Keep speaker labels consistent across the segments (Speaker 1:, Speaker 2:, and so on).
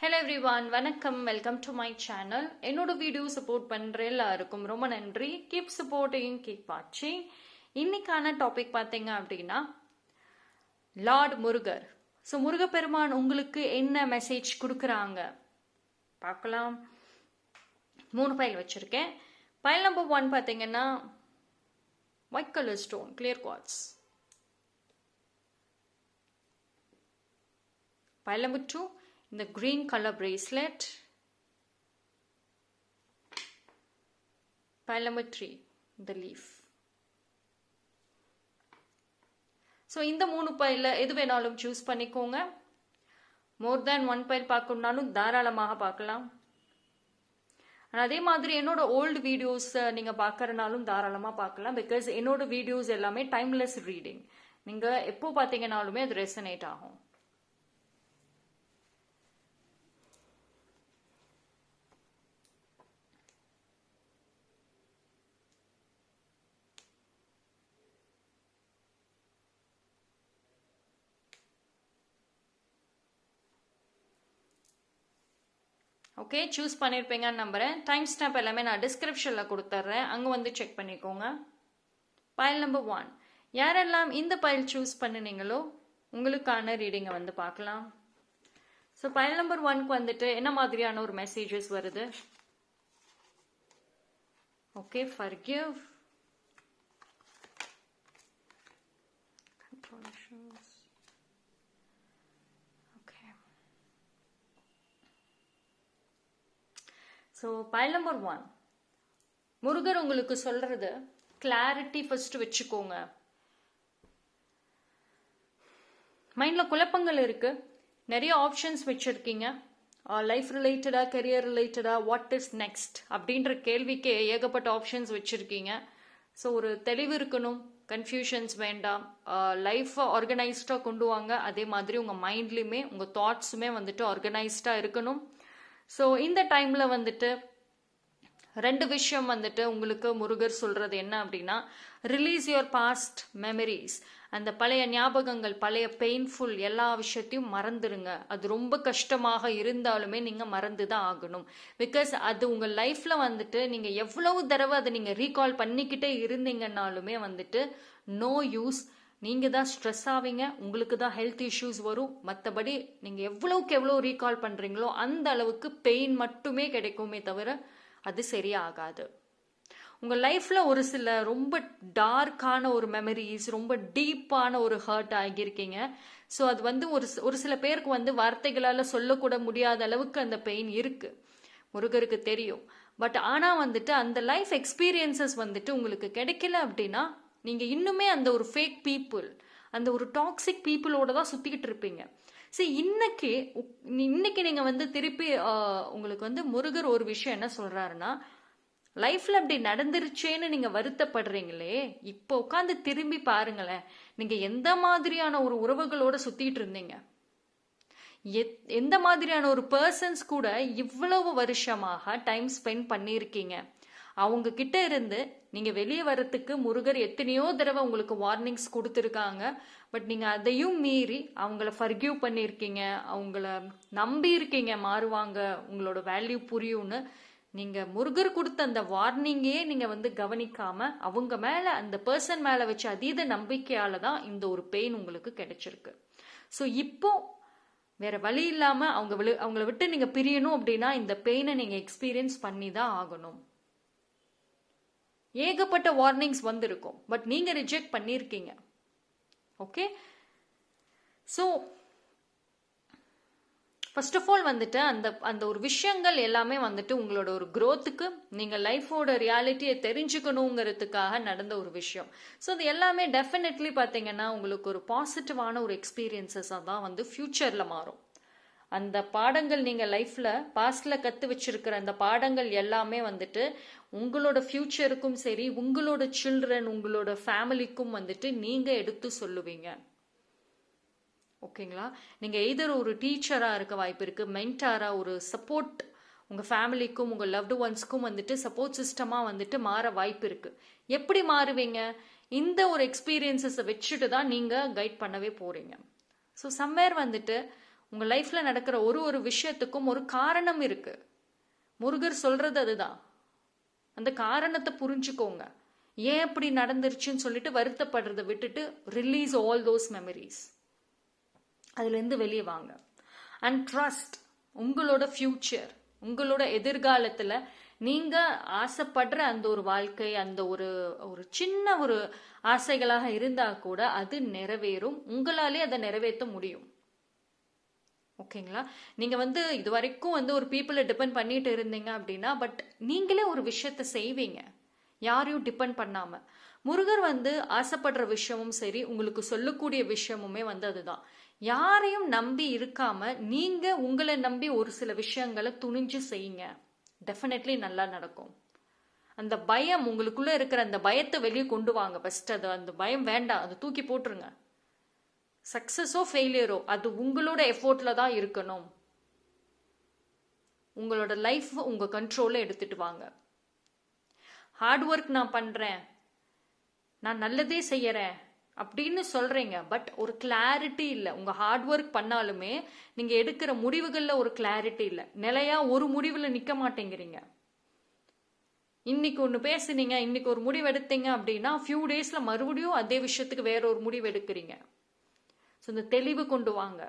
Speaker 1: Hello everyone, வணக்கம். Welcome to my channel. என்னோட video support பண்ணுற எல்லாருக்கும் ரொம்ப நன்றி. கீப் சப்போர்ட்டிங், கீப் வாட்சிங். இன்னைக்கான டாபிக் பார்த்தீங்க அப்படின்னா லார்ட் முருகர். ஸோ முருகப்பெருமான் உங்களுக்கு என்ன மெசேஜ் கொடுக்குறாங்க பார்க்கலாம். 3 பைல் வச்சுருக்கேன். பைல் நம்பர் 1 பார்த்தீங்கன்னா white colour stone, clear quartz. File number 2 the green color bracelet. Pile number 3 the leaf. So இந்த 3 பைல்ல எது வேணாலும் சூஸ் பண்ணிக்கோங்க. மோர் தேன் 1 பைல் பார்க்கணும்னாலும் தாராளமாக பார்க்கலாம். அதே மாதிரி என்னோட ஓல்டு வீடியோஸ் நீங்க பார்க்கறனாலும் தாராளமாக பார்க்கலாம். பிகாஸ் என்னோட வீடியோஸ் எல்லாமே டைம்லெஸ் ரீடிங். நீங்க எப்போ பார்த்தீங்கன்னாலுமே அது ரெசனேட் ஆகும். ஓகே, சூஸ் பண்ணியிருப்பீங்கன்னு நம்புகிறேன். டைம் ஸ்டாம்ப் எல்லாமே நான் டிஸ்கிரிப்ஷனில் கொடுத்துட்றேன், அங்கே வந்து செக் பண்ணிக்கோங்க. பைல் நம்பர் 1 யாரெல்லாம் இந்த பைல் சூஸ் பண்ணினீங்களோ உங்களுக்கான ரீடிங்கை வந்து பார்க்கலாம். ஸோ பைல் நம்பர் 1க்கு வந்துட்டு என்ன மாதிரியான ஒரு மெசேஜஸ் வருது? Okay, forgive, so file number 1 Murugar உங்களுக்கு சொல்றது கிளாரிட்டி ஃபர்ஸ்ட் வச்சுக்கோங்க. மைண்ட்ல குழப்பங்கள் இருக்கு, நிறைய ஆப்ஷன்ஸ் வச்சிருக்கீங்க. லைஃப் ரிலேட்டடா, கெரியர் ரிலேட்டடா, வாட் இஸ் நெக்ஸ்ட் அப்படின்ற கேள்விக்கே ஏகப்பட்ட ஆப்ஷன்ஸ் வச்சிருக்கீங்க. ஸோ ஒரு தெளிவு இருக்கணும், கன்ஃபியூஷன்ஸ் வேண்டாம். லைஃப்பை ஆர்கனைஸ்டாக கொண்டு வாங்க. அதே மாதிரி உங்கள் மைண்ட்லேயுமே உங்கள் தாட்ஸுமே வந்துட்டு ஆர்கனைஸ்டாக இருக்கணும். ஸோ இந்த டைமில் வந்துட்டு 2 விஷயம் வந்துட்டு உங்களுக்கு முருகர் சொல்கிறது என்ன அப்படின்னா, ரிலீஸ் யுவர் பாஸ்ட் மெமரிஸ். அந்த பழைய ஞாபகங்கள், பழைய பெயின்ஃபுல் எல்லா விஷயத்தையும் மறந்துடுங்க. அது ரொம்ப கஷ்டமாக இருந்தாலுமே நீங்கள் மறந்து தான் ஆகணும். பிகாஸ் அது உங்கள் லைஃப்பில் வந்துட்டு நீங்கள் எவ்வளவு தடவை அதை நீங்கள் ரீகால் பண்ணிக்கிட்டே இருந்தீங்கன்னாலுமே வந்துட்டு நோ யூஸ். நீங்கள் தான் ஸ்ட்ரெஸ் ஆவீங்க, உங்களுக்கு தான் ஹெல்த் இஷ்யூஸ் வரும். மற்றபடி நீங்கள் எவ்வளவுக்கு எவ்வளோ ரீகால் பண்ணுறீங்களோ அந்த அளவுக்கு பெயின் மட்டுமே கிடைக்குமே தவிர அது சரியாகாது. உங்கள் லைஃப்பில் ஒரு சில ரொம்ப டார்க்கான ஒரு மெமரிஸ், ரொம்ப டீப்பான ஒரு ஹர்ட் ஆகியிருக்கீங்க. ஸோ அது வந்து ஒரு சில பேருக்கு வந்து வார்த்தைகளால் சொல்லக்கூட முடியாத அளவுக்கு அந்த பெயின் இருக்குது, முருகருக்கு தெரியும். பட் ஆனால் வந்துட்டு அந்த லைஃப் எக்ஸ்பீரியன்சஸ் வந்துட்டு உங்களுக்கு கிடைக்கல அப்படின்னா நீங்கள் இன்னுமே அந்த ஒரு ஃபேக் பீப்புள், அந்த ஒரு டாக்ஸிக் பீப்புளோட தான் சுற்றிக்கிட்டு இருப்பீங்க. சரி, இன்னைக்கு நீங்கள் வந்து திருப்பி உங்களுக்கு வந்து முருகர் ஒரு விஷயம் என்ன சொல்கிறாருன்னா, லைஃப்பில் அப்படி நடந்துருச்சேன்னு நீங்கள் வருத்தப்படுறீங்களே, இப்போ உட்காந்து திரும்பி பாருங்களேன். நீங்கள் எந்த மாதிரியான ஒரு உறவுகளோட சுற்றிட்டு இருந்தீங்க, எந்த மாதிரியான ஒரு பர்சன்ஸ் கூட இவ்வளவு வருஷமாக டைம் ஸ்பெண்ட் பண்ணியிருக்கீங்க. அவங்க கிட்ட இருந்து நீங்க வெளியே வரத்துக்கு முருகர் எத்தனையோ தடவை உங்களுக்கு வார்னிங்ஸ் கொடுத்துருக்காங்க. பட் நீங்க அதையும் மீறி அவங்கள ஃபர்கிவ் பண்ணியிருக்கீங்க, அவங்கள நம்பி இருக்கீங்க மாறுவாங்க, உங்களோட வேல்யூ புரியும்னு. நீங்க முருகர் கொடுத்த அந்த வார்னிங்கே நீங்க வந்து கவனிக்காம அவங்க மேல, அந்த பர்சன் மேல வச்ச அதீத நம்பிக்கையால தான் இந்த ஒரு பெயின் உங்களுக்கு கிடைச்சிருக்கு. ஸோ இப்போ வேற வழி இல்லாம அவங்கள விட்டு நீங்க பிரியணும் அப்படின்னா இந்த பெயினை நீங்க எக்ஸ்பீரியன்ஸ் பண்ணி தான் ஆகணும். ஏகப்பட்ட வார்னிங்ஸ் வந்திருக்கும், பட் நீங்க ரிஜெக்ட் பண்ணியிருக்கீங்க. Okay, so first of all வந்துட்டு அந்த ஒரு விஷயங்கள் எல்லாமே வந்துட்டு உங்களோட ஒரு க்ரோத்துக்கு, நீங்கள் லைஃபோட ரியாலிட்டியை தெரிஞ்சுக்கணுங்கிறதுக்காக நடந்த ஒரு விஷயம். ஸோ அது எல்லாமே டெஃபினெட்லி பார்த்தீங்கன்னா உங்களுக்கு ஒரு பாசிட்டிவான ஒரு எக்ஸ்பீரியன்சஸாக தான் வந்து ஃபியூச்சரில் மாறும். அந்த பாடங்கள் நீங்கள் லைஃப்பில் பாஸ்டில் கற்று வச்சிருக்கிற அந்த பாடங்கள் எல்லாமே வந்துட்டு உங்களோட ஃபியூச்சருக்கும் சரி, உங்களோட சில்ட்ரன், உங்களோட ஃபேமிலிக்கும் வந்துட்டு நீங்கள் எடுத்து சொல்லுவீங்க. ஓகேங்களா? நீங்கள் எய்தர் ஒரு டீச்சராக இருக்க வாய்ப்பு இருக்குது, மென்டாராக ஒரு சப்போர்ட் உங்கள் ஃபேமிலிக்கும் உங்கள் லவ்டு ஒன்ஸ்க்கும் வந்துட்டு சப்போர்ட் சிஸ்டமாக வந்துட்டு மாற வாய்ப்பு இருக்குது. எப்படி மாறுவீங்க? இந்த ஒரு எக்ஸ்பீரியன்ஸஸை வச்சுட்டு தான் நீங்கள் கைட் பண்ணவே போகிறீங்க. ஸோ சம்வேர் வந்துட்டு உங்க லைஃப்ல நடக்கிற ஒரு விஷயத்துக்கும் ஒரு காரணம் இருக்கு. முருகர் சொல்றது அதுதான். அந்த காரணத்தை புரிஞ்சுக்கோங்க. ஏன் இப்படி நடந்துருச்சுன்னு சொல்லிட்டு வருத்தப்படுறதை விட்டுட்டு ரிலீஸ் ஆல் தோஸ் மெமரிஸ். அதுல இருந்து வெளியே வாங்க. அண்ட் ட்ரஸ்ட் உங்களோட ஃபியூச்சர், உங்களோட எதிர்காலத்துல நீங்க ஆசைப்படுற அந்த ஒரு வாழ்க்கை, அந்த ஒரு சின்ன ஒரு ஆசைகளாக இருந்தா கூட அது நிறைவேறும். உங்களாலே அதை நிறைவேற்ற முடியும். ஓகேங்களா? நீங்க இது வரைக்கும் ஒரு பீப்புளை டிபெண்ட் பண்ணிட்டு இருந்தீங்க அப்படின்னா, பட் நீங்களே ஒரு விஷயத்த செய்வீங்க, யாரையும் டிபெண்ட் பண்ணாம. முருகர் ஆசைப்படுற விஷயமும் சரி, உங்களுக்கு சொல்லக்கூடிய விஷயமுமே அதுதான். யாரையும் நம்பி இருக்காம நீங்க உங்களை நம்பி ஒரு சில விஷயங்களை துணிஞ்சு செய்யுங்க. டெஃபினெட்லி நல்லா நடக்கும். அந்த பயம், உங்களுக்குள்ள இருக்கிற அந்த பயத்தை வெளியே கொண்டு வாங்க. ஃபர்ஸ்ட் அந்த பயம் வேண்டாம், அதை தூக்கி போட்டுருங்க. சக்சஸோ ஃபெயிலியரோ அது உங்களோட எஃபோர்ட்ல தான் இருக்கணும். உங்களோட லைஃப் உங்க கண்ட்ரோல்ல எடுத்துட்டு வாங்க. ஹார்ட் ஒர்க் நான் பண்றேன், நான் நல்லதே செய்யறேன் அப்படின்னு சொல்றீங்க, பட் ஒரு கிளாரிட்டி இல்லை. உங்க ஹார்ட் ஒர்க் பண்ணாலுமே நீங்க எடுக்கிற முடிவுகள்ல ஒரு கிளாரிட்டி இல்லை. நிலையா ஒரு முடிவுல நிக்க மாட்டேங்கிறீங்க. இன்னைக்கு ஒன்று பேசுனீங்க, இன்னைக்கு ஒரு முடிவு எடுத்தீங்க அப்படின்னா ஃபியூ டேஸ்ல மறுபடியும் அதே விஷயத்துக்கு வேற ஒரு முடிவு எடுக்கிறீங்க. ஸோ இந்த தெளிவு கொண்டு வாங்க.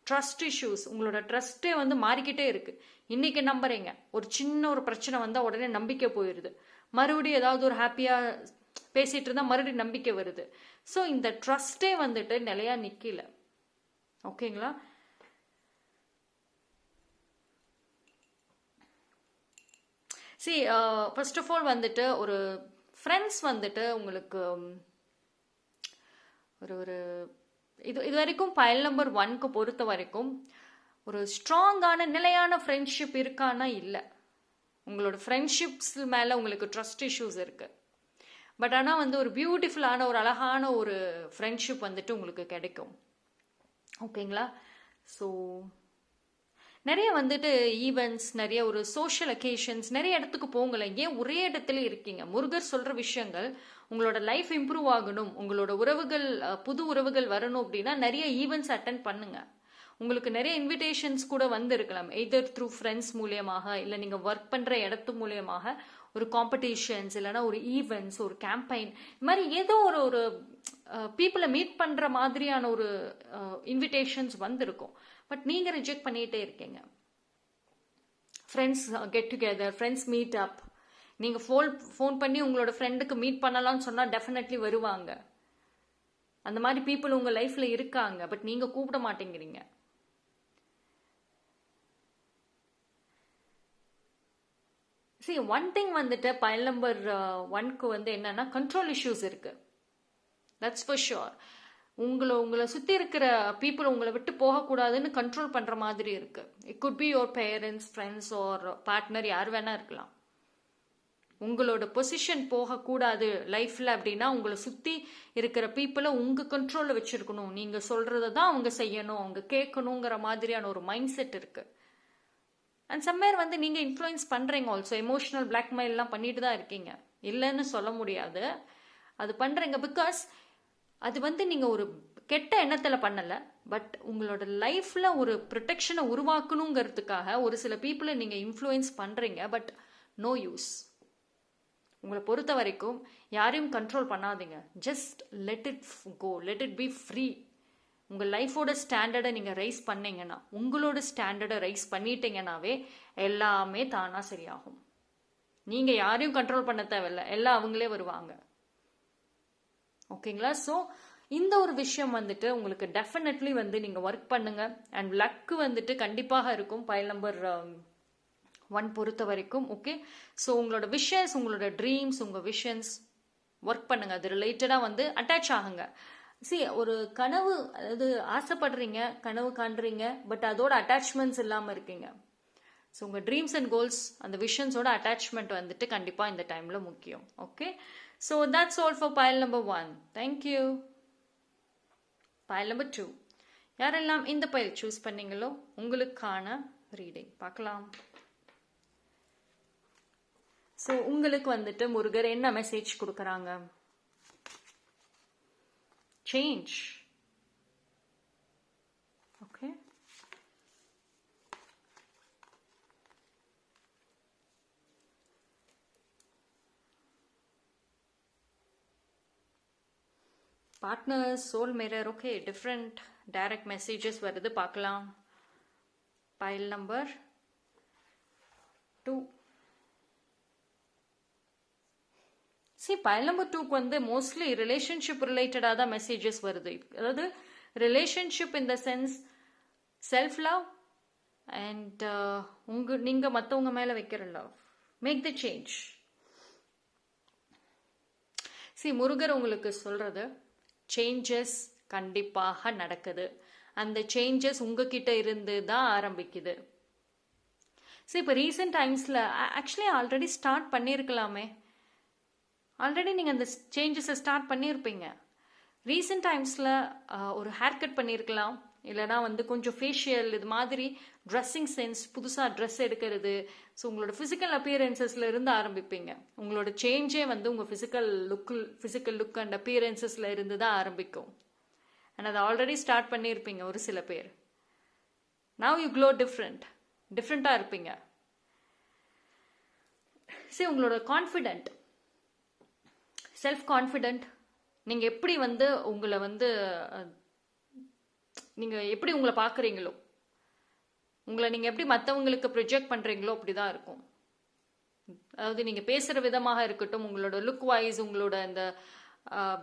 Speaker 1: ட்ரஸ்ட் இஷ்யூஸ், உங்களோட ட்ரஸ்ட்டே மாறிக்கிட்டே இருக்கு. இன்னைக்கு நம்புறீங்க, ஒரு சின்ன ஒரு பிரச்சனை வந்தால் உடனே நம்பிக்கை போயிடுது. மறுபடியும் ஏதாவது ஒரு ஹாப்பியா பேசிட்டு இருந்தா மறுபடியும் நம்பிக்கை வருது. ஸோ இந்த ட்ரஸ்டே நிலையா நிக்கல. ஓகேங்களா? சி ஃபர்ஸ்ட் ஆஃப் ஆல் ஒரு ஃப்ரெண்ட்ஸ் உங்களுக்கு ஒரு இது வரைக்கும் பைல் நம்பர் 1க்கு பொறுத்த வரைக்கும் ஒரு ஸ்ட்ராங்கான நிலையான ஃப்ரெண்ட்ஷிப் இருக்கானா இல்லை. உங்களோட ஃப்ரெண்ட்ஷிப்ஸ் மேல உங்களுக்கு ட்ரஸ்ட் இஷ்யூஸ் இருக்கு. பட் ஆனால் ஒரு பியூட்டிஃபுல்லான ஒரு அழகான ஒரு ஃப்ரெண்ட்ஷிப் உங்களுக்கு கிடைக்கும். ஓகேங்களா? ஸோ நிறைய ஈவெண்ட்ஸ், நிறைய ஒரு சோஷியல் அக்கேஷன்ஸ், நிறைய இடத்துக்கு போங்களேன். ஏன் ஒரே இடத்துல இருக்கீங்க? முருகர் சொல்ற விஷயங்கள், உங்களோட லைஃப் இம்ப்ரூவ் ஆகணும், உங்களோட உறவுகள், புது உறவுகள் வரணும் அப்படின்னா நிறைய ஈவெண்ட்ஸ் அட்டென்ட் பண்ணுங்க. உங்களுக்கு நிறைய இன்விடேஷன்ஸ் கூட இருக்கலாம். எய்தர் த்ரூ ஃப்ரெண்ட்ஸ் மூலியமாக, இல்லை நீங்க ஒர்க் பண்ற இடத்து மூலியமாக ஒரு காம்படிஷன்ஸ், இல்லைன்னா ஒரு ஈவெண்ட்ஸ், ஒரு கேம்பெயின், இந்த மாதிரி ஏதோ ஒரு பீப்புளை மீட் பண்ற மாதிரியான ஒரு இன்விடேஷன்ஸ் இருக்கும். பட் நீங்க ரிஜெக்ட் பண்ணிட்டே இருக்கீங்க. Friends get together, friends meet up, நீங்க ஃபோன் பண்ணி உங்களோட ஃப்ரெண்டுக்கு மீட் பண்ணலாம்னு சொன்னா டெஃபினெட்லி வருவாங்க. அந்த மாதிரி பீப்புள் உங்க லைஃப்ல இருக்காங்க, பட் நீங்க கூப்பிட மாட்டேங்கிறீங்க. See, one thing file number 1க்கு என்னன்னா கண்ட்ரோல் இஷ்யூஸ் இருக்கு. That's for sure. உங்களை சுத்தி இருக்கிற பீப்புள் உங்களை விட்டு போகக்கூடாதுன்னு கண்ட்ரோல் பண்ற மாதிரி இருக்கு. It could be your parents, friends or partner, யார் வேணா இருக்கலாம். உங்களோட பொசிஷன் போகக்கூடாது லைஃப்ல அப்படின்னா உங்களை சுத்தி இருக்கிற பீப்புளை உங்க கண்ட்ரோல்ல வச்சிருக்கணும். நீங்க சொல்றதை தான் அவங்க செய்யணும், அவங்க கேட்கணுங்கிற மாதிரியான ஒரு மைண்ட் செட் இருக்கு. அண்ட் சம்மேர் நீங்க இன்ஃப்ளூயன்ஸ் பண்றீங்க ஆல்சோ. எமோஷனல் பிளாக்மெயில்லாம் பண்ணிட்டு தான் இருக்கீங்க, இல்லைன்னு சொல்ல முடியாது. அது பண்றீங்க பிகாஸ் அது நீங்க ஒரு கெட்ட எண்ணத்துல பண்ணல, பட் உங்களோட லைஃப்ல ஒரு ப்ரொடெக்ஷனை உருவாக்கணுங்கிறதுக்காக ஒரு சில பீப்புளை நீங்க இன்ஃப்ளூயன்ஸ் பண்றீங்க. But no use. உங்களை பொறுத்த வரைக்கும் யாரையும் கண்ட்ரோல் பண்ணாதீங்க. Just let it go, let it be free. உங்க லைஃபோட ஸ்டாண்டர்டை நீங்க ரைஸ் பண்ணீங்கன்னா, உங்களோட ஸ்டாண்டர்டை ரைஸ் பண்ணிட்டீங்கன்னாவே எல்லாமே தானா சரியாகும். நீங்க யாரையும் கண்ட்ரோல் பண்ண தேவையில்லை, எல்லாம் அவங்களே வருவாங்க. ஓகேங்களா? ஸோ இந்த ஒரு விஷயம் உங்களுக்கு டெஃபினெட்லி நீங்க ஒர்க் பண்ணுங்க. அண்ட் லக்கு கண்டிப்பாக இருக்கும் பைல் நம்பர் 1 பொறுத்த வரைக்கும். ஓகே, ஸோ உங்களோட விஷஸ், உங்களோட ட்ரீம்ஸ், உங்க விஷன்ஸ் ஒர்க் பண்ணுங்க. அது ரிலேட்டடா அட்டாச் ஆகுங்க. ஒரு கனவு, அதாவது ஆசைப்படுறீங்க, கனவு காண்றீங்க, பட் அதோட அட்டாச்மெண்ட்ஸ் இல்லாம இருக்கீங்க. ஸோ உங்க ட்ரீம்ஸ் அண்ட் கோல்ஸ், அந்த விஷன்ஸோட அட்டாச்மெண்ட் கண்டிப்பா இந்த டைம்ல முக்கியம். Okay, so that's all for file number 1. Thank you. File number 2, யாரெல்லாம் இந்த பைல் சூஸ் பண்ணீங்களோ உங்களுக்கான ரீடிங் பார்க்கலாம். ஸோ உங்களுக்கு முருகர் என்ன மெசேஜ் கொடுக்குறாங்க? Change. Okay, partners, soul mirror, okay, different direct messages வருது, பார்க்கலாம். File number 2. பைல் நம்பர் 2க்கு வந்து மோஸ்ட்லி ரிலேஷன்ஷிப் ரிலேட்டடாக தான் மெசேஜஸ் வருது. அதாவது relationship in the sense self love and நீங்கள் மற்றவங்க மேலே வைக்கிற love. Make the change. Murugar உங்களுக்கு சொல்றது சேஞ்சஸ் கண்டிப்பாக நடக்குது. அந்த சேஞ்சஸ் உங்ககிட்ட இருந்து தான் ஆரம்பிக்குது. இப்போ ரீசெண்ட் டைம்ஸில் ஆக்சுவலி ஆல்ரெடி ஸ்டார்ட் பண்ணியிருக்கலாமே. ஆல்ரெடி நீங்கள் அந்த சேஞ்சஸை ஸ்டார்ட் பண்ணியிருப்பீங்க. ரீசெண்ட் டைம்ஸில் ஒரு ஹேர் கட் பண்ணியிருக்கலாம், இல்லைனா வந்து கொஞ்சம் ஃபேஷியல், இது மாதிரி ட்ரெஸ்ஸிங் சென்ஸ், புதுசாக ட்ரெஸ் எடுக்கிறது. ஸோ உங்களோட ஃபிசிக்கல் அப்பியரன்சஸில் இருந்து ஆரம்பிப்பீங்க. உங்களோட சேஞ்சே வந்து உங்கள் ஃபிசிக்கல் லுக் அண்ட் அப்பியரன்சஸில் இருந்து தான் ஆரம்பிக்கும். அண்ட் அதை ஆல்ரெடி ஸ்டார்ட் பண்ணியிருப்பீங்க ஒரு சில பேர். நவ் யூ க்ளோ டிஃப்ரெண்ட்டாக இருப்பீங்க. உங்களோட கான்ஃபிடென்ட், செல்ஃப் கான்ஃபிடென்ட், நீங்கள் எப்படி வந்து உங்களை வந்து நீங்கள் எப்படி உங்களை பார்க்குறீங்களோ, உங்களை நீங்கள் எப்படி மற்றவங்களுக்கு ப்ரொஜெக்ட் பண்ணுறீங்களோ அப்படி தான் இருக்கும். அதாவது நீங்கள் பேசுகிற விதமாக இருக்கட்டும், உங்களோட லுக் வைஸ், உங்களோட அந்த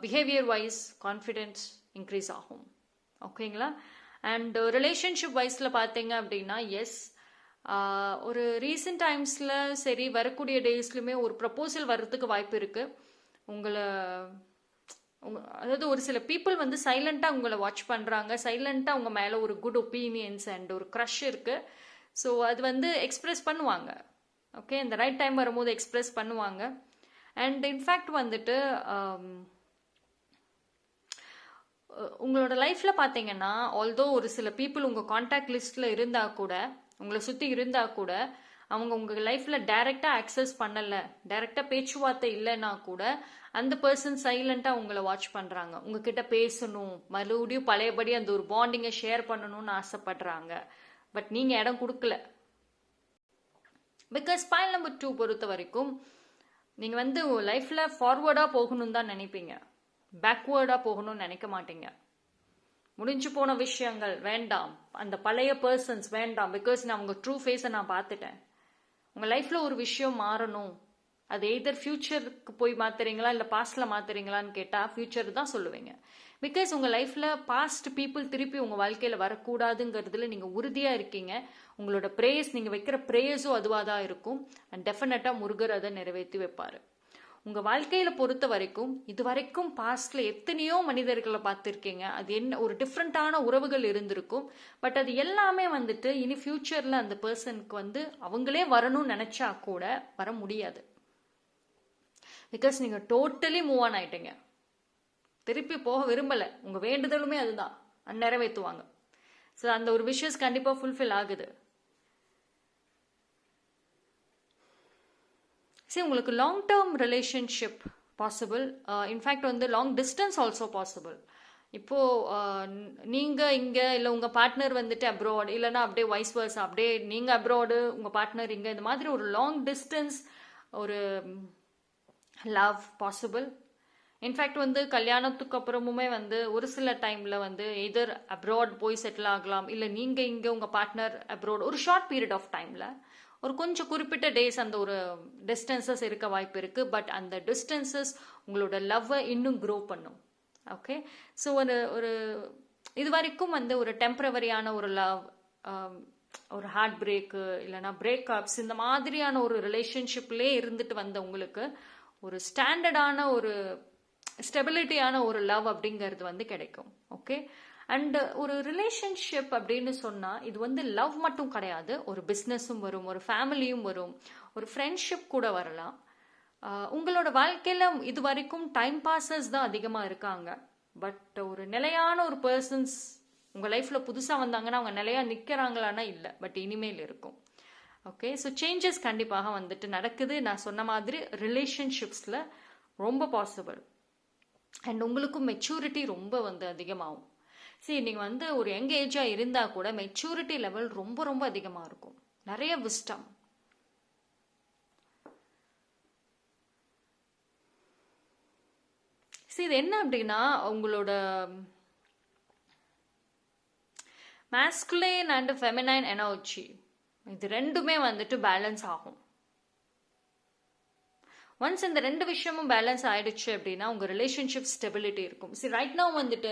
Speaker 1: பிஹேவியர் வைஸ் கான்ஃபிடென்ஸ் இன்க்ரீஸ் ஆகும். ஓகேங்களா? அண்ட் ரிலேஷன்ஷிப் வைஸில் பார்த்தீங்க அப்படின்னா, எஸ், ஒரு ரீசெண்ட் டைம்ஸில் சரி வரக்கூடிய டேஸ்லையுமே ஒரு ப்ரப்போசல் வர்றதுக்கு வாய்ப்பு இருக்குது. அதாவது ஒரு சில பீப்புள் வந்து சைலண்ட்டாக உங்களை வாட்ச் பண்ணுறாங்க, சைலண்ட்டாக உங்கள் மேலே ஒரு குட் ஒப்பீனியன்ஸ் அண்ட் ஒரு க்ரஷ் இருக்குது. ஸோ அது வந்து எக்ஸ்ப்ரெஸ் பண்ணுவாங்க. ஓகே, இந்த ரைட் டைம் வரும்போது எக்ஸ்ப்ரெஸ் பண்ணுவாங்க. அண்ட் இன்ஃபேக்ட் வந்துட்டு உங்களோட லைஃப்பில் பார்த்தீங்கன்னா, ஆல்தோ ஒரு சில பீப்புள் உங்கள் கான்டாக்ட் லிஸ்ட்டில் இருந்தால் கூட, உங்களை சுற்றி இருந்தால் கூட, அவங்க உங்கள் லைஃப்பில் டைரெக்டாக அக்சஸ் பண்ணலை, டைரெக்டாக பேச்சுவார்த்தை இல்லைன்னா கூட அந்த பர்சன் சைலண்ட்டாக உங்களை வாட்ச் பண்ணுறாங்க. உங்ககிட்ட பேசணும், மறுபடியும் பழையபடி அந்த ஒரு பாண்டிங்கை ஷேர் பண்ணணும்னு ஆசைப்படுறாங்க. பட் நீங்கள் இடம் கொடுக்கல. பிகாஸ் பைல் நம்பர் 2 பொறுத்த வரைக்கும் நீங்கள் வந்து லைஃப்பில் ஃபார்வர்டாக போகணும்னு தான் நினைப்பீங்க, பேக்வேர்டாக போகணும்னு நினைக்க மாட்டீங்க. முடிஞ்சு போன விஷயங்கள் வேண்டாம், அந்த பழைய பர்சன்ஸ் வேண்டாம். பிகாஸ் நான் உங்கள் ட்ரூ ஃபேஸை நான் பார்த்துட்டேன். உங்கள் லைஃப்பில் ஒரு விஷயம் மாறணும், அது எய்தர் ஃபியூச்சருக்கு போய் மாற்றுறீங்களா இல்லை பாஸ்டில் மாற்றுறீங்களான்னு கேட்டால் ஃபியூச்சர் தான் சொல்லுவீங்க. பிகாஸ் உங்கள் லைஃப்பில் பாஸ்ட் பீப்புள் திருப்பி உங்கள் வாழ்க்கையில் வரக்கூடாதுங்கிறதுல நீங்கள் உறுதியாக இருக்கீங்க. உங்களோட ப்ரேயர்ஸ், நீங்கள் வைக்கிற ப்ரேயர்ஸும் அதுவாக தான் இருக்கும். அண்ட் டெஃபினட்டாக முருகர் அதை நிறைவேற்றி வைப்பார். உங்கள் வாழ்க்கையில் பொறுத்த வரைக்கும் இது வரைக்கும் பாஸ்டில் எத்தனையோ மனிதர்களை பார்த்துருக்கீங்க. அது என்ன ஒரு டிஃப்ரெண்ட்டான உறவுகள் இருந்திருக்கும். பட் அது எல்லாமே வந்துட்டு இனி ஃபியூச்சரில் அந்த பர்சனுக்கு வந்து அவங்களே வரணும்னு நினச்சா கூட வர முடியாது. பிகாஸ் நீங்கள் டோட்டலி மூவ் ஆன் ஆயிட்டீங்க, திருப்பி போக விரும்பலை. உங்கள் வேண்டுதலுமே அதுதான், நிறைவேற்றுவாங்க. ஸோ அந்த ஒரு விஷஸ் கண்டிப்பாக ஃபுல்ஃபில் ஆகுது. உங்களுக்கு long term relationship possible. In fact வந்து லாங் டிஸ்டன்ஸ் ஆல்சோ பாசிபிள். இப்போது நீங்கள் இங்கே இல்லை உங்கள் பார்ட்னர் வந்துட்டு அப்ராட், இல்லைனா அப்படியே வைஸ் வர்ஸா, அப்படியே நீங்கள் அப்ராடு உங்கள் பார்ட்னர் இங்கே, இந்த மாதிரி ஒரு லாங் டிஸ்டன்ஸ் ஒரு லவ் பாசிபிள். இன்ஃபேக்ட் வந்து கல்யாணத்துக்கு அப்புறமுமே வந்து ஒரு சில டைமில் வந்து எதர் அப்ராட் போய் செட்டில் ஆகலாம், இல்லை நீங்கள் இங்கே உங்கள் பார்ட்னர் அப்ராட் ஒரு ஷார்ட் பீரியட் ஆஃப் டைமில் ஒரு கொஞ்சம் குறிப்பிட்ட டேஸ் அந்த ஒரு டிஸ்டன்சஸ் இருக்க வாய்ப்பு இருக்குது. பட் அந்த டிஸ்டன்சஸ் உங்களோட லவ்வை இன்னும் க்ரோ பண்ணும். ஓகே, ஸோ ஒரு இது வரைக்கும் வந்து ஒரு டெம்பரவரியான ஒரு லவ், ஒரு ஹார்ட் பிரேக்கு இல்லைனா பிரேக்கப்ஸ், இந்த மாதிரியான ஒரு ரிலேஷன்ஷிப்லேயே இருந்துட்டு வந்த உங்களுக்கு ஒரு ஸ்டாண்டர்டான ஒரு ஸ்டெபிலிட்டியான ஒரு லவ் அப்படிங்கிறது வந்து கிடைக்கும். ஓகே, அண்ட் ஒரு ரிலேஷன்ஷிப் அப்படின்னு சொன்னால் இது வந்து லவ் மட்டும் கிடையாது, ஒரு பிஸ்னஸும் வரும், ஒரு ஃபேமிலியும் வரும், ஒரு ஃப்ரெண்ட்ஷிப் கூட வரலாம். உங்களோட வாழ்க்கையில் இது வரைக்கும் டைம் பாஸஸ் தான் அதிகமாக இருக்காங்க. பட் ஒரு நிலையான ஒரு பர்சன்ஸ் உங்கள் லைஃப்பில் புதுசாக வந்தாங்கன்னா அவங்க நிலையாக நிற்கிறாங்களான்னா இல்லை, பட் இனிமேல் இருக்கும். ஓகே, ஸோ சேஞ்சஸ் கண்டிப்பாக வந்துட்டு நடக்குது. நான் சொன்ன மாதிரி ரிலேஷன்ஷிப்ஸில் ரொம்ப பாசிபிள். அண்ட் உங்களுக்கும் மெச்சூரிட்டி ரொம்ப வந்து அதிகமாகும். சரி, நீங்கள் வந்து ஒரு யங் ஏஜாக இருந்தால் கூட மெச்சூரிட்டி லெவல் ரொம்ப ரொம்ப அதிகமாக இருக்கும். நிறைய விஸ்டம். இது என்ன அப்படின்னா உங்களோட masculine அண்ட் feminine எனர்ஜி இது ரெண்டுமே வந்துட்டு பேலன்ஸ் ஆகும். ஒன்ஸ் இந்த ரெண்டு விஷயமும் பேலன்ஸ் ஆயிடுச்சு அப்படின்னா உங்க ரிலேஷன்ஷிப் ஸ்டெபிலிட்டி இருக்கும். ரைட் நவ் வந்துட்டு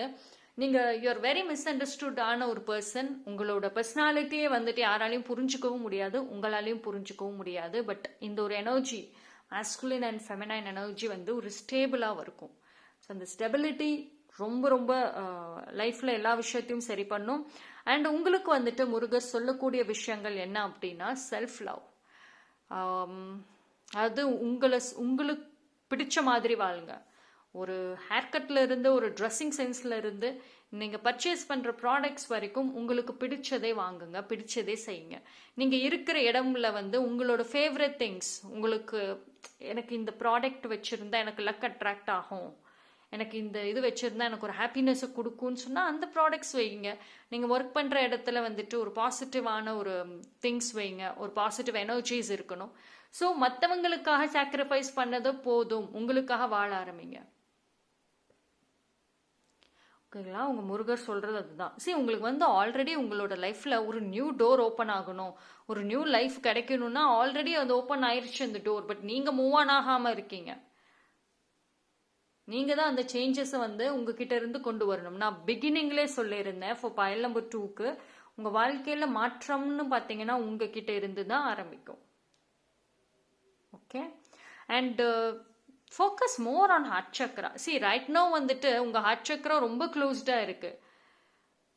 Speaker 1: நீங்க யூஆர் வெரி மிஸ் அண்டர்ஸ்டுட் ஆன ஒரு பர்சன். உங்களோட பர்சனாலிட்டியே வந்துட்டு யாராலையும் புரிஞ்சுக்கவும் முடியாது, உங்களாலையும் புரிஞ்சுக்கவும் முடியாது. பட் இந்த ஒரு energy masculine and feminine energy வந்து ஒரு ஸ்டேபிளாக இருக்கும். ஸோ அந்த ஸ்டெபிலிட்டி ரொம்ப ரொம்ப லைஃப்பில் எல்லா விஷயத்தையும் சரி பண்ணும். அண்ட் உங்களுக்கு வந்துட்டு முருகர் சொல்லக்கூடிய விஷயங்கள் என்ன அப்படின்னா செல்ஃப் லவ். அது உங்களுக்கு பிடிச்ச மாதிரி வாழுங்க. ஒரு ஹேர் கட்ல இருந்து ஒரு ட்ரெஸ்ஸிங் சென்ஸ்ல இருந்து நீங்க பர்ச்சேஸ் பண்ற ப்ராடக்ட்ஸ் வரைக்கும் உங்களுக்கு பிடிச்சதே வாங்குங்க, பிடிச்சதே செய்யுங்க. நீங்க இருக்கிற இடம்ல வந்து உங்களோட ஃபேவரட் திங்ஸ், உங்களுக்கு எனக்கு இந்த ப்ராடக்ட் வச்சிருந்தா எனக்கு லக் அட்ராக்ட் ஆகும், எனக்கு இந்த இது வச்சிருந்தா எனக்கு ஒரு ஹாப்பினஸை கொடுக்கும்னு சொன்னால் அந்த ப்ராடக்ட்ஸ் வைங்க. நீங்கள் ஒர்க் பண்ணுற இடத்துல வந்துட்டு ஒரு பாசிட்டிவான ஒரு திங்ஸ் வைங்க, ஒரு பாசிட்டிவ் எனர்ஜிஸ் இருக்கணும். ஸோ மற்றவங்களுக்காக சாக்ரிஃபைஸ் பண்ணது போதும், உங்களுக்காக வாழ ஆரம்பிங்க. ஓகேங்களா? உங்கள் முருகர் சொல்கிறது அதுதான். உங்களுக்கு வந்து ஆல்ரெடி உங்களோட லைஃப்பில் ஒரு நியூ டோர் ஓப்பன் ஆகணும், ஒரு நியூ லைஃப் கிடைக்கணும்னா ஆல்ரெடி அது ஓப்பன் ஆயிடுச்சு அந்த டோர். பட் நீங்கள் மூவ் ஆன் ஆகாமல் இருக்கீங்க. நீங்க தான் அந்த சேஞ்சஸை வந்து உங்ககிட்ட இருந்து கொண்டு வரணும். நான் பிகினிங்லேயே சொல்லியிருந்தேன் ஃபார் பைல் நம்பர் 2க்கு உங்க வாழ்க்கையில மாற்றம்னு பார்த்தீங்கன்னா உங்ககிட்ட இருந்து தான் ஆரம்பிக்கும். Okay, and focus more on heart chakra. Right now வந்துட்டு உங்க ஹார்ட் சக்ரா ரொம்ப க்ளோஸ்டா இருக்கு.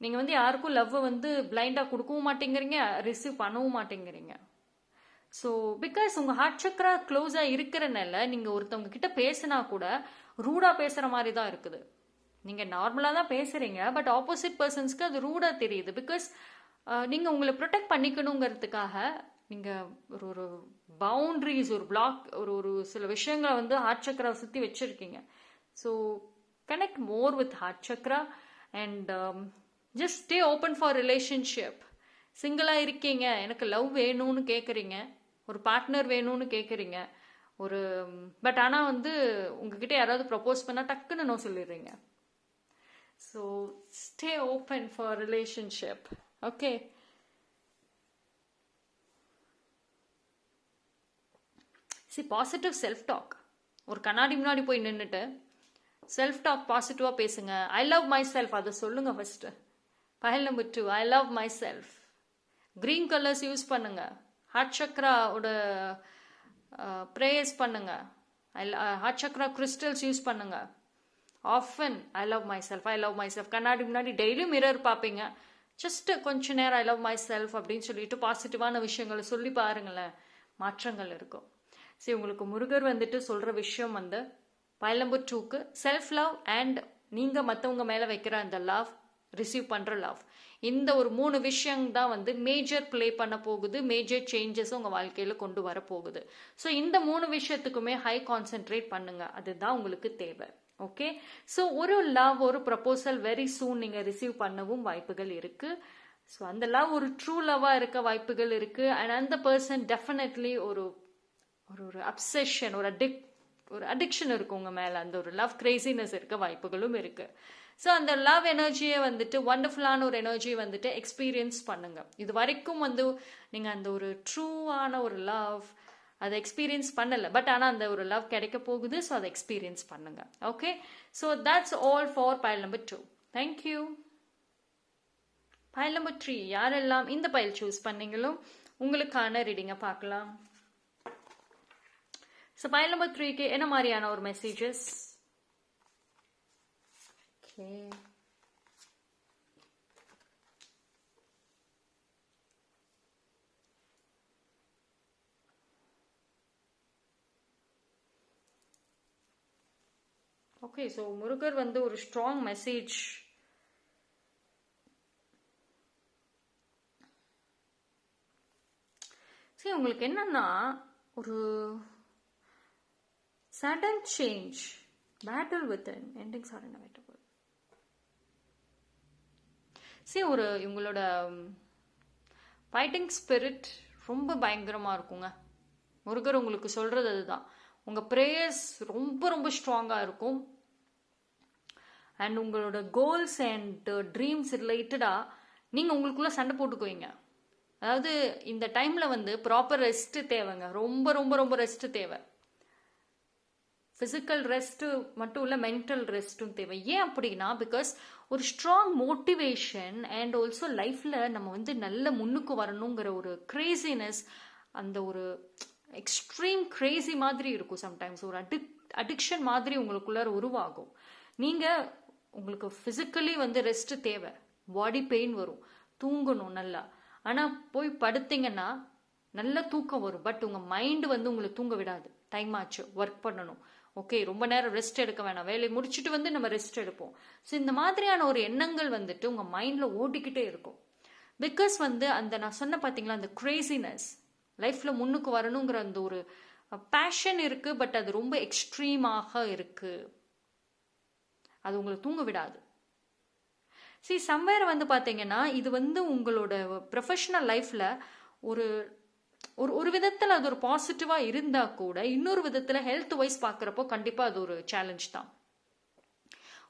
Speaker 1: நீங்க வந்து யாருக்கும் லவ் வந்து பிளைண்டா கொடுக்கவும் மாட்டேங்கிறீங்க, ரிசீவ் பண்ணவும் மாட்டேங்கிறீங்க. ஸோ பிகாஸ் உங்க ஹார்ட் சக்ரா க்ளோஸா இருக்கிறனால நீங்க ஒருத்தவங்க கிட்ட பேசினா கூட ரூடா பேசுற மாதிரி தான் இருக்குது. நீங்க நார்மலா தான் பேசுறீங்க, பட் ஆப்போசிட் பர்சன்ஸ்க்கு அது ரூடா தெரியுது. பிகாஸ் நீங்க உங்களை ப்ரொடெக்ட் பண்ணிக்கணுங்கிறதுக்காக நீங்க ஒரு பவுண்டரிஸ், ஒரு பிளாக், ஒரு சில விஷயங்களை வந்து ஹார்ட் சக்ரா சுத்தி வச்சிருக்கீங்க. So connect more with heart chakra and just stay open for relationship. சிங்கிளா இருக்கீங்க, எனக்கு லவ் வேணும்னு கேட்குறீங்க, ஒரு பார்ட்னர் வேணும்னு கேட்குறீங்க, ஒரு பட் ஆனால் வந்து உங்ககிட்ட யாராவது ப்ரப்போஸ் பண்ணால் டக்குன்னு நோ சொல்லிடுறீங்க. So stay open for relationship. Okay, positive self talk. ஒரு கண்ணாடி முன்னாடி போய் நின்றுட்டு செல்ஃப் டாக் பாசிட்டிவாக பேசுங்க. ஐ லவ் மை செல்ஃப், அதை சொல்லுங்க first. Pile number 2, I love myself. Green colours use பண்ணுங்க. ஹார்ட் சக்ராவோட ப்ரேயர்ஸ் பண்ணுங்க. ஹார்ட் சக்ரா கிறிஸ்டல்ஸ் யூஸ் பண்ணுங்க. Often I love myself, I love myself. கண்ணாடி முன்னாடி டெய்லியும் மிரர் பார்ப்பீங்க, ஜஸ்ட் கொஞ்ச நேரம் ஐ லவ் மை செல்ஃப் அப்படின்னு சொல்லிட்டு பாசிட்டிவான விஷயங்களை சொல்லி பாருங்களேன், மாற்றங்கள் இருக்கும். உங்களுக்கு முருகர் வந்துட்டு சொல்ற விஷயம் வந்து பைல் நம்பர் 2க்கு செல்ஃப் லவ் அண்ட் நீங்க மற்றவங்க மேல வைக்கிற அந்த லவ், ரிசீவ் பண்ற லவ், இந்த ஒரு 3 விஷயம் தான் வந்து மேஜர் பிளே பண்ண போகுது, மேஜர் சேஞ்சஸ் உங்க வாழ்க்கையில கொண்டு வர போகுது. ஸோ இந்த 3 விஷயத்துக்குமே ஹை கான்சென்ட்ரேட் பண்ணுங்க, அதுதான் உங்களுக்கு தேவை. ஓகே, ஸோ ஒரு லவ், ஒரு ப்ரப்போசல் வெரி சூன் நீங்க ரிசீவ் பண்ணவும் வாய்ப்புகள் இருக்கு. ஸோ அந்த லவ் ஒரு ட்ரூ லவ்வா இருக்க வாய்ப்புகள் இருக்கு. அண்ட் அந்த பர்சன் டெஃபினெட்லி ஒரு ஒரு அப்செஷன், ஒரு அடிக்ஷன் இருக்கு உங்க மேல, அந்த ஒரு லவ் கிரேசினஸ் இருக்க வாய்ப்புகளும் இருக்கு. ஸோ அந்த லவ் எனர்ஜியை வந்துட்டு வண்டர்ஃபுல்லான ஒரு எனர்ஜியை வந்துட்டு எக்ஸ்பீரியன்ஸ் பண்ணுங்க. இது வரைக்கும் வந்து நீங்கள் அந்த ஒரு ட்ரூவான ஒரு லவ் அதை எக்ஸ்பீரியன்ஸ் பண்ணலை, பட் ஆனால் அந்த ஒரு லவ் கிடைக்க போகுது. ஸோ அதை எக்ஸ்பீரியன்ஸ் பண்ணுங்க. Okay, so that's all for file number 2. Thank you. File number 3, யாரெல்லாம் இந்த பைல் சூஸ் பண்ணீங்களோ உங்களுக்கான ரீடிங்கை பார்க்கலாம். ஸோ பைல் நம்பர் 3க்கு என்ன மாதிரியான ஒரு மெசேஜஸ்? ஓகே, ஸோ முருகர் வந்து ஒரு ஸ்ட்ராங் மெசேஜ் உங்களுக்கு என்னன்னா ஒரு sudden change, battle with endings are inevitable. ஒரு இவங்களோட ஃபைட்டிங் ஸ்பிரிட் ரொம்ப பயங்கரமாக இருக்குங்க. முருகர் உங்களுக்கு சொல்கிறது அதுதான். உங்கள் ப்ரேயர்ஸ் ரொம்ப ரொம்ப ஸ்ட்ராங்காக இருக்கும். அண்ட் உங்களோட கோல்ஸ் அண்ட் ட்ரீம்ஸ் ரிலேட்டடாக நீங்கள் உங்களுக்குள்ளே சண்டை போட்டுக்குவீங்க. அதாவது இந்த டைமில் வந்து ப்ராப்பர் ரெஸ்ட்டு தேவைங்க. ரொம்ப ரொம்ப ரொம்ப ரெஸ்ட்டு தேவை. ஃபிசிக்கல் ரெஸ்ட்டு மட்டும் இல்லை, மென்டல் ரெஸ்ட்டும் தேவை. ஏன் அப்படின்னா, பிகாஸ் ஒரு ஸ்ட்ராங் மோட்டிவேஷன் அண்ட் ஆல்சோ லைஃப்பில் நம்ம வந்து நல்ல முன்னுக்கு வரணுங்கிற ஒரு கிரேசினஸ், அந்த ஒரு எக்ஸ்ட்ரீம் கிரேசி மாதிரி இருக்கும். சம்டைம்ஸ் ஒரு அடிக்ஷன் மாதிரி உங்களுக்குள்ளார உருவாகும். நீங்கள் உங்களுக்கு ஃபிசிக்கலி வந்து ரெஸ்ட் தேவை, பாடி பெயின் வரும், தூங்கணும் நல்லா. ஆனால் போய் படுத்தீங்கன்னா நல்ல தூக்கம் வரும், பட் உங்கள் மைண்டு வந்து உங்களை தூங்க விடாது. டைம் ஆச்சு, ஒர்க் பண்ணணும், ஓகே ரொம்ப நேரம் ரெஸ்ட் எடுக்க வேணாம், வேலையை முடிச்சுட்டு வந்து நம்ம ரெஸ்ட் எடுப்போம். ஸோ இந்த மாதிரியான ஒரு எண்ணங்கள் வந்துட்டு உங்கள் மைண்டில் ஓடிக்கிட்டே இருக்கும். பிகாஸ் வந்து அந்த நான் சொன்ன பார்த்தீங்களா, அந்த கிரேசினஸ், லைஃப்பில் முன்னுக்கு வரணுங்கிற அந்த ஒரு பேஷன் இருக்குது, பட் அது ரொம்ப எக்ஸ்ட்ரீமாக இருக்குது. அது உங்களை தூங்க விடாது. சம்வேர் வந்து பார்த்தீங்கன்னா, இது வந்து உங்களோட ப்ரொஃபஷனல் லைஃப்பில் ஒரு ஒரு விதத்தில் அது ஒரு பாசிட்டிவாக இருந்தால் கூட, இன்னொரு விதத்தில் ஹெல்த் வைஸ் பார்க்குறப்போ கண்டிப்பாக அது ஒரு சேலஞ்ச் தான்.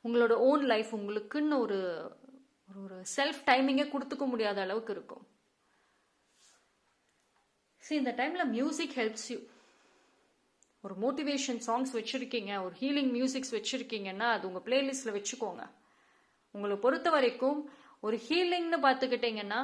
Speaker 1: உங்களோட ஓன் லைஃப் உங்களுக்குன்னு ஒரு ஒரு செல்ஃப் டைமிங்கே கொடுத்துக்க முடியாத அளவுக்கு இருக்கும். இந்த டைமில் மியூசிக் ஹெல்ப்ஸ் யூ. ஒரு மோட்டிவேஷன் சாங்ஸ் வச்சுருக்கீங்க, ஒரு ஹீலிங் மியூசிக்ஸ் வச்சுருக்கீங்கன்னா அது உங்கள் பிளேலிஸ்ட்டில் வச்சுக்கோங்க. உங்களை பொறுத்த வரைக்கும் ஒரு ஹீலிங்னு பார்த்துக்கிட்டிங்கன்னா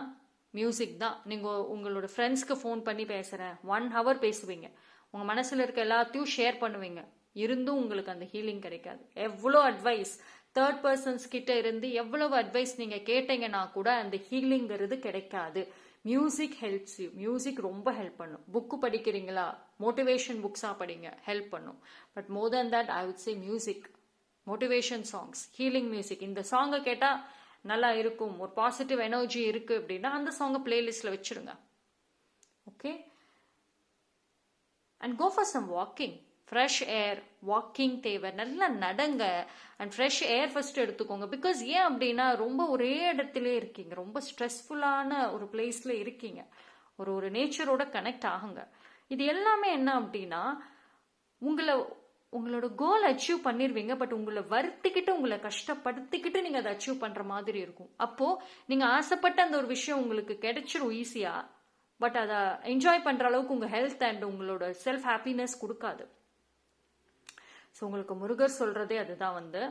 Speaker 1: மியூசிக் தான். நீங்கள் உங்களோட ஃப்ரெண்ட்ஸ்க்கு ஃபோன் பண்ணி பேசுகிறேன், 1 hour பேசுவீங்க, உங்கள் மனசில் இருக்க எல்லாத்தையும் ஷேர் பண்ணுவீங்க, இருந்தும் உங்களுக்கு அந்த ஹீலிங் கிடைக்காது. எவ்வளோ அட்வைஸ் தேர்ட் பர்சன்ஸ் கிட்ட இருந்து எவ்வளவு அட்வைஸ் நீங்கள் கேட்டீங்கன்னா கூட அந்த ஹீலிங்கிறது கிடைக்காது. Music helps you. மியூசிக் ரொம்ப ஹெல்ப் பண்ணும். புக்கு படிக்கிறீங்களா, மோட்டிவேஷன் புக்ஸாக படிங்க, ஹெல்ப் பண்ணும். But more than that I would say music, motivation songs, healing music. இந்த சாங்கை கேட்டால் நல்லா இருக்கும், ஒரு பாசிட்டிவ் எனர்ஜி இருக்குது அப்படின்னா அந்த சாங்கை பிளேலிஸ்ட்டில் வச்சுருங்க. Okay, and go for some walking. Fresh air, walking தேவை, நல்லா நடங்க. அண்ட் ஃப்ரெஷ் ஏர் ஃபர்ஸ்ட் எடுத்துக்கோங்க. பிகாஸ் ஏன் அப்படின்னா, ரொம்ப ஒரே இடத்துல இருக்கீங்க, ரொம்ப ஸ்ட்ரெஸ்ஃபுல்லான ஒரு பிளேஸில் இருக்கீங்க, ஒரு நேச்சரோட கனெக்ட் ஆகுங்க. இது எல்லாமே என்ன அப்படின்னா, உங்களோட கோல் அச்சீவ் பண்ணிடுவீங்க, பட் உங்களை வருத்திக்கிட்டு உங்களை கஷ்டப்படுத்திக்கிட்டு நீங்கள் அதை அச்சீவ் பண்ணுற மாதிரி இருக்கும். அப்போது நீங்கள் ஆசைப்பட்ட அந்த ஒரு விஷயம் உங்களுக்கு கிடைச்சிரும் ஈஸியாக, பட் அதை என்ஜாய் பண்ணுற அளவுக்கு உங்கள் ஹெல்த் அண்ட் உங்களோட செல்ஃப் ஹாப்பினஸ் கொடுக்காது. ஸோ உங்களுக்கு முருகர் சொல்கிறதே அதுதான் வந்து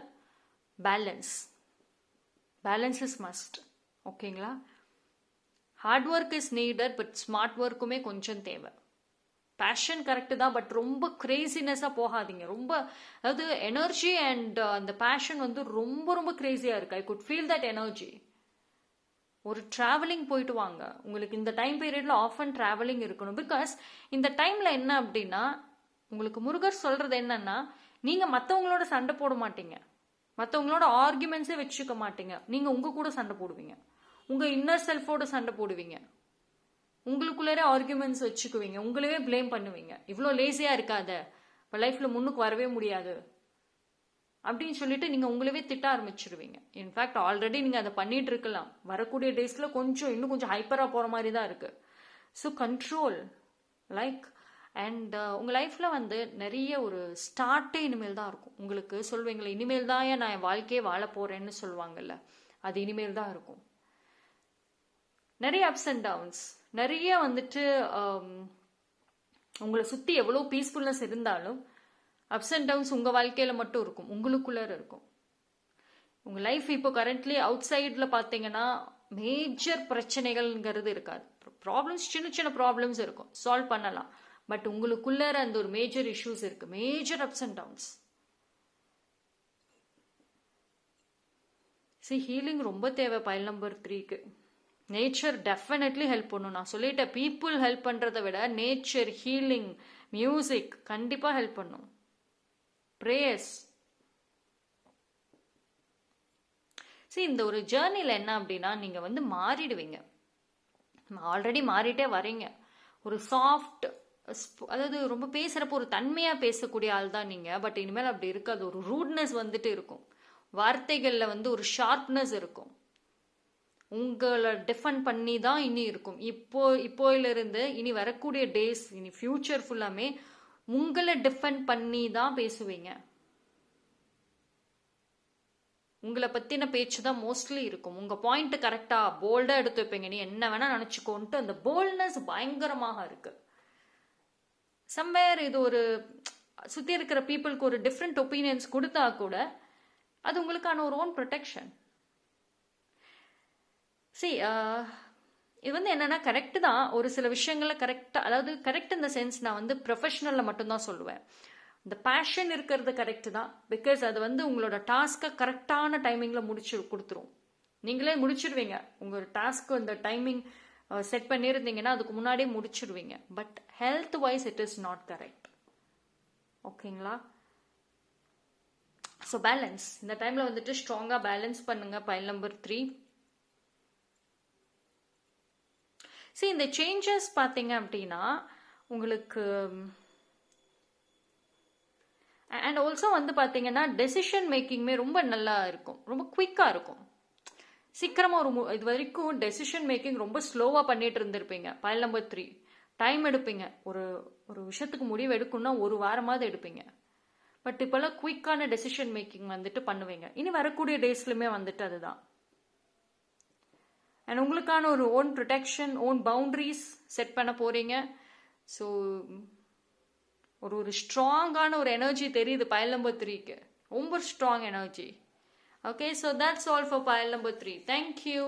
Speaker 1: பேலன்ஸ். Balance is must. ஓகேங்களா? Hard work is needed, but smart ஒர்க்குமே கொஞ்சம் தேவை. பேஷன் கரெக்டு தான், பட் ரொம்ப கிரேசினஸாக போகாதீங்க. ரொம்ப அதாவது எனர்ஜி அண்ட் அந்த பேஷன் வந்து ரொம்ப ரொம்ப கிரேசியாக இருக்கு. I could feel that energy. ஒரு ட்ராவலிங் போயிட்டு வாங்க. உங்களுக்கு இந்த டைம் பீரியடில் ஆஃபன் ட்ராவலிங் இருக்கணும். பிகாஸ் இந்த டைமில் என்ன அப்படின்னா, உங்களுக்கு முருகர் சொல்கிறது என்னன்னா, நீங்கள் மற்றவங்களோட சண்டை போட மாட்டீங்க, மற்றவங்களோட ஆர்குமெண்ட்ஸே வச்சுக்க மாட்டீங்க. நீங்கள் உங்கள் கூட சண்டை போடுவீங்க, உங்கள் இன்னர் செல்ஃபோட சண்டை போடுவீங்க, உங்களுக்குள்ளே ஆர்குமெண்ட்ஸ் வச்சுக்குவீங்க, உங்களவே பிளேம் பண்ணுவீங்க. இவ்வளோ லேசியாக இருக்காத, இப்போ லைஃப்பில் முன்னுக்கு வரவே முடியாது அப்படின்னு சொல்லிட்டு நீங்கள் உங்களவே திட்ட ஆரம்பிச்சிடுவீங்க. இன்ஃபேக்ட் ஆல்ரெடி நீங்கள் அதை பண்ணிட்டு இருக்கலாம். வரக்கூடிய டேஸில் இன்னும் கொஞ்சம் ஹைப்பராக போகிற மாதிரி தான் இருக்குது. ஸோ கண்ட்ரோல் லைக் அண்ட் உங்கள் லைஃப்பில் வந்து நிறைய ஒரு ஸ்டார்ட்டே இனிமேல் தான் இருக்கும். உங்களுக்கு சொல்வீங்களே, இனிமேல் தான் நான் என் வாழ்க்கையே வாழ போகிறேன்னு சொல்லுவாங்கல்ல, அது இனிமேல் தான் இருக்கும். நிறைய அப்ஸ் அண்ட் டவுன்ஸ், நிறைய வந்துட்டு உங்களை சுற்றி எவ்வளோ பீஸ்ஃபுல்னஸ் இருந்தாலும் அப்ஸ் அண்ட் டவுன்ஸ் உங்கள் வாழ்க்கையில் மட்டும் இருக்கும், உங்களுக்குள்ளே இருக்கும். உங்கள் லைஃப் இப்போ கரண்ட்லி அவுட் சைடில் பார்த்தீங்கன்னா மேஜர் பிரச்சனைகள்ங்கிறது இருக்காது. ப்ராப்ளம்ஸ், சின்ன சின்ன ப்ராப்ளம்ஸ் இருக்கும், சால்வ் பண்ணலாம். பட் உங்களுக்குள்ளே அந்த ஒரு மேஜர் இஷ்யூஸ் இருக்கு, major ups and downs. Healing ரொம்ப தேவை. பைல் நம்பர் 3க்கு நேச்சர் டெஃபினெட்லி ஹெல்ப் பண்ணும். நான் சொல்லிட்டேன், பீப்புள் ஹெல்ப் பண்ணுறதை விட நேச்சர், ஹீலிங், மியூசிக் கண்டிப்பாக ஹெல்ப் பண்ணும். ப்ரேயர்ஸ். இந்த ஒரு ஜேர்னியில் என்ன அப்படின்னா, நீங்கள் வந்து மாறிடுவீங்க. ஆல்ரெடி மாறிட்டே வரீங்க. ஒரு சாஃப்ட், அதாவது ரொம்ப பேசுகிறப்போ ஒரு தன்மையாக பேசக்கூடிய ஆள் தான் நீங்கள். பட் இனிமேல் அப்படி இருக்காது. ஒரு ரூட்னஸ் வந்துட்டு இருக்கும், வார்த்தைகளில் வந்து ஒரு ஷார்ப்னஸ் இருக்கும். உங்களை டிஃபெண்ட் பண்ணி தான் இனி இருக்கும். இப்போயிலிருந்து இனி வரக்கூடிய டேஸ், இனி ஃபியூச்சர் ஃபுல்லாமே உங்களை டிஃபெண்ட் பண்ணி தான் பேசுவீங்க. உங்களை பற்றின பேச்சு தான் மோஸ்ட்லி இருக்கும். உங்கள் பாயிண்ட் கரெக்டாக போல்டாக எடுத்து வைப்பீங்க. நீ என்ன வேணால் நினச்சிக்கோன்ட்டு அந்த போல்ட்னஸ் பயங்கரமாக இருக்குது. சம்வேர் இது ஒரு சுற்றி இருக்கிற பீப்புளுக்கு ஒரு டிஃப்ரெண்ட் ஒப்பீனியன்ஸ் கொடுத்தா கூட அது உங்களுக்கான ஒரு ஓன் ப்ரொடெக்ஷன். இது என்னன்னா கரெக்டு தான். ஒரு சில விஷயங்கள்ல கரெக்டாக, அதாவது கரெக்ட் இந்த சென்ஸ் நான் ப்ரொஃபஷனலில் மட்டும்தான் சொல்லுவேன். இந்த பேஷன் இருக்கிறது கரெக்டு தான். பிகாஸ் அது உங்களோட டாஸ்க்கை கரெக்டான டைமிங்கில் கொடுத்துரும். நீங்களே முடிச்சிடுவீங்க உங்கள் டாஸ்க்கு. இந்த டைமிங் செட் பண்ணியிருந்தீங்கன்னா அதுக்கு முன்னாடியே முடிச்சிடுவீங்க. But health wise it is not correct. ஓகேங்களா? ஸோ பேலன்ஸ் இந்த டைமில் ஸ்ட்ராங்காக பேலன்ஸ் பண்ணுங்க. File number 3. இந்த சேஞ்சஸ் பார்த்தீங்க அப்படின்னா உங்களுக்கு அண்ட் ஆல்சோ பார்த்தீங்கன்னா டெசிஷன் மேக்கிங்குமே ரொம்ப நல்லா இருக்கும், ரொம்ப குயிக்காக இருக்கும். சீக்கிரமாக இது வரைக்கும் டெசிஷன் மேக்கிங் ரொம்ப ஸ்லோவாக பண்ணிட்டு இருந்திருப்பீங்க. பைல் நம்பர் 3 டைம் எடுப்பீங்க. ஒரு விஷயத்துக்கு முடிவு எடுக்கணும்னா 1 வாரமாவது எடுப்பீங்க. பட் இப்போல்லாம் குயிக்கான டெசிஷன் மேக்கிங் பண்ணுவீங்க. இனி வரக்கூடிய டேஸ்லுமே அதுதான். அண்ட் உங்களுக்கான ஒரு own protection, own boundaries set பண்ண போறீங்க. ஸோ ஒரு ஸ்ட்ராங்கான ஒரு எனர்ஜி தெரியுது பைல் நம்பர் 3க்கு. ரொம்ப strong energy. Okay, so that's all for pile number 3. Thank you.